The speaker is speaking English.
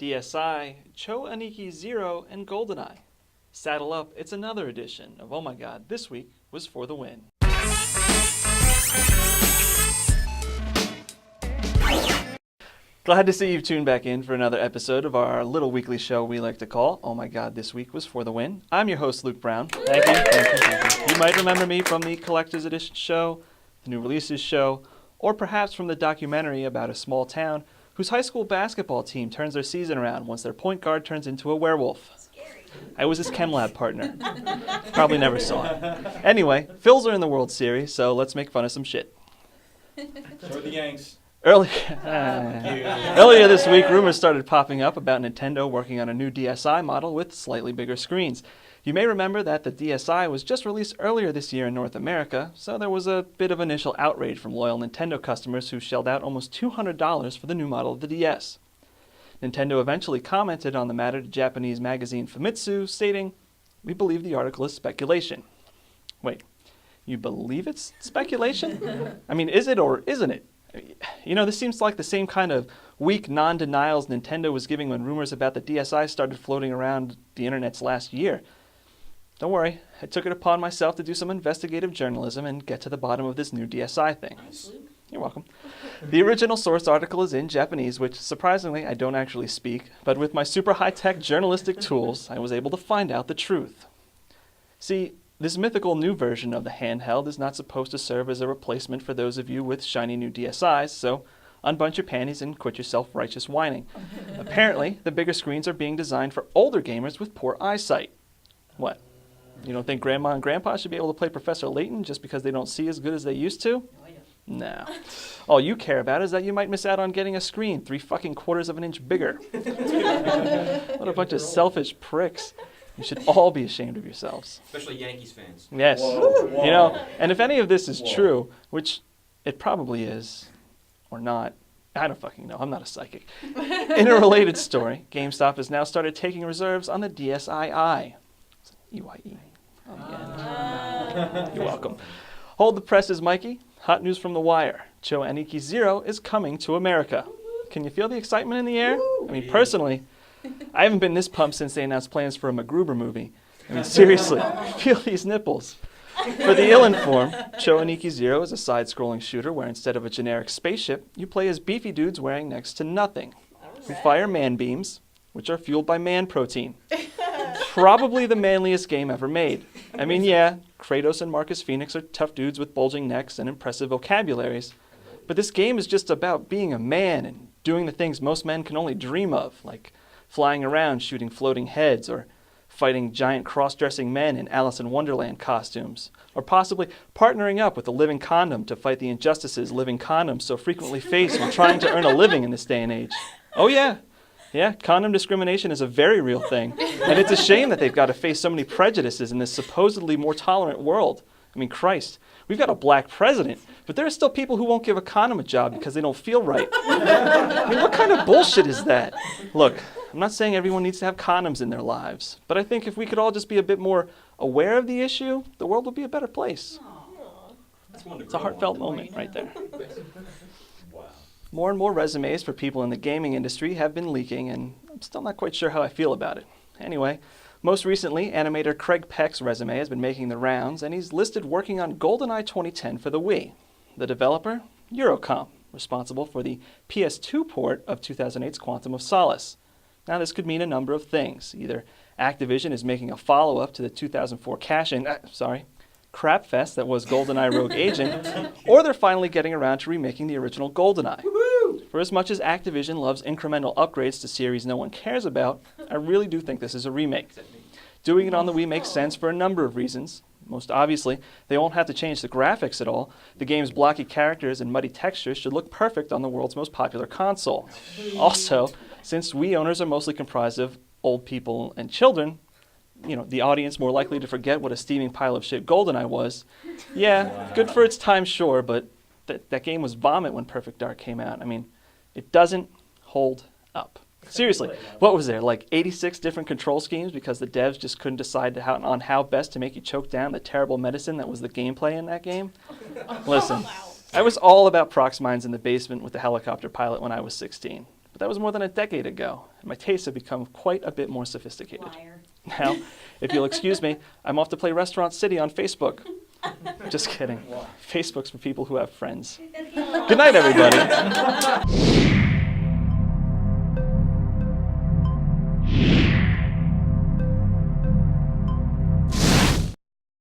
DSi, Cho Aniki Zero, and Goldeneye. Saddle up, it's another edition of Oh My God, This Week Was For The Win. Glad to see you've tuned back in for another episode of our little weekly show we like to call Oh My God, This Week Was For The Win. I'm your host, Luke Brown. Thank you. You might remember me from the Collector's Edition show, the New Releases show, or perhaps from the documentary about a small town whose high school basketball team turns their season around once their point guard turns into a werewolf. Scary. I was his chem lab partner. Probably never saw him. Anyway, Phils are in the World Series, so let's make fun of some shit. So are the Yanks. Earlier this week, rumors started popping up about Nintendo working on a new DSi model with slightly bigger screens. You may remember that the DSi was just released earlier this year in North America, so there was a bit of initial outrage from loyal Nintendo customers who shelled out almost $200 for the new model of the DS. Nintendo eventually commented on the matter to Japanese magazine Famitsu, stating, "We believe the article is speculation." Wait, you believe it's speculation? I mean, is it or isn't it? You know, this seems like the same kind of weak non-denials Nintendo was giving when rumors about the DSi started floating around the internets last year. Don't worry, I took it upon myself to do some investigative journalism and get to the bottom of this new DSi thing. Nice. You're welcome. The original source article is in Japanese, which surprisingly I don't actually speak, but with my super high-tech journalistic tools, I was able to find out the truth. See, this mythical new version of the handheld is not supposed to serve as a replacement for those of you with shiny new DSi's, so unbunch your panties and quit your self-righteous whining. Apparently, the bigger screens are being designed for older gamers with poor eyesight. What? You don't think Grandma and Grandpa should be able to play Professor Layton just because they don't see as good as they used to? No. All you care about is that you might miss out on getting a screen 3/4 of an inch bigger. What a bunch of selfish pricks. You should all be ashamed of yourselves. Especially Yankees fans. Yes. Whoa. You know, and if any of this is true, which it probably is, or not, I don't fucking know. I'm not a psychic. In a related story, GameStop has now started taking reserves on the DSi. EYE on the end. You're welcome. Hold the presses, Mikey. Hot news from The Wire. Cho Aniki Zero is coming to America. Can you feel the excitement in the air? I mean, personally, I haven't been this pumped since they announced plans for a MacGruber movie. I mean, seriously, feel these nipples. For the ill-informed, Cho Aniki Zero is a side-scrolling shooter where instead of a generic spaceship, you play as beefy dudes wearing next to nothing, who fire man beams, which are fueled by man protein. Probably the manliest game ever made. I mean, yeah, Kratos and Marcus Phoenix are tough dudes with bulging necks and impressive vocabularies, but this game is just about being a man and doing the things most men can only dream of, like flying around shooting floating heads, or fighting giant cross-dressing men in Alice in Wonderland costumes, or possibly partnering up with a living condom to fight the injustices living condoms so frequently face when trying to earn a living in this day and age. Oh yeah, condom discrimination is a very real thing, and it's a shame that they've got to face so many prejudices in this supposedly more tolerant world. I mean, Christ, we've got a black president, but there are still people who won't give a condom a job because they don't feel right. I mean, what kind of bullshit is that? Look, I'm not saying everyone needs to have condoms in their lives, but I think if we could all just be a bit more aware of the issue, the world would be a better place. It's a heartfelt moment right there. Wow. More and more resumes for people in the gaming industry have been leaking, and I'm still not quite sure how I feel about it. Anyway, most recently, animator Craig Peck's resume has been making the rounds, and he's listed working on Goldeneye 2010 for the Wii. The developer, Eurocom, responsible for the PS2 port of 2008's Quantum of Solace. Now, this could mean a number of things. Either Activision is making a follow-up to the 2004 crap fest that was GoldenEye Rogue Agent, or they're finally getting around to remaking the original GoldenEye. Woo-hoo! For as much as Activision loves incremental upgrades to series no one cares about, I really do think this is a remake. Doing it on the Wii makes sense for a number of reasons. Most obviously, they won't have to change the graphics at all. The game's blocky characters and muddy textures should look perfect on the world's most popular console. Also, since Wii owners are mostly comprised of old people and children, you know, the audience more likely to forget what a steaming pile of shit GoldenEye was. Yeah, good for its time, sure, but that game was vomit when Perfect Dark came out. I mean, it doesn't hold up. Seriously, what was there, like 86 different control schemes because the devs just couldn't decide on how best to make you choke down the terrible medicine that was the gameplay in that game? Listen, I was all about prox mines in the basement with the helicopter pilot when I was 16. But that was more than a decade ago, and my tastes have become quite a bit more sophisticated. Liar. Now, if you'll excuse me, I'm off to play Restaurant City on Facebook. Just kidding. Wow. Facebook's for people who have friends. Good night, everybody.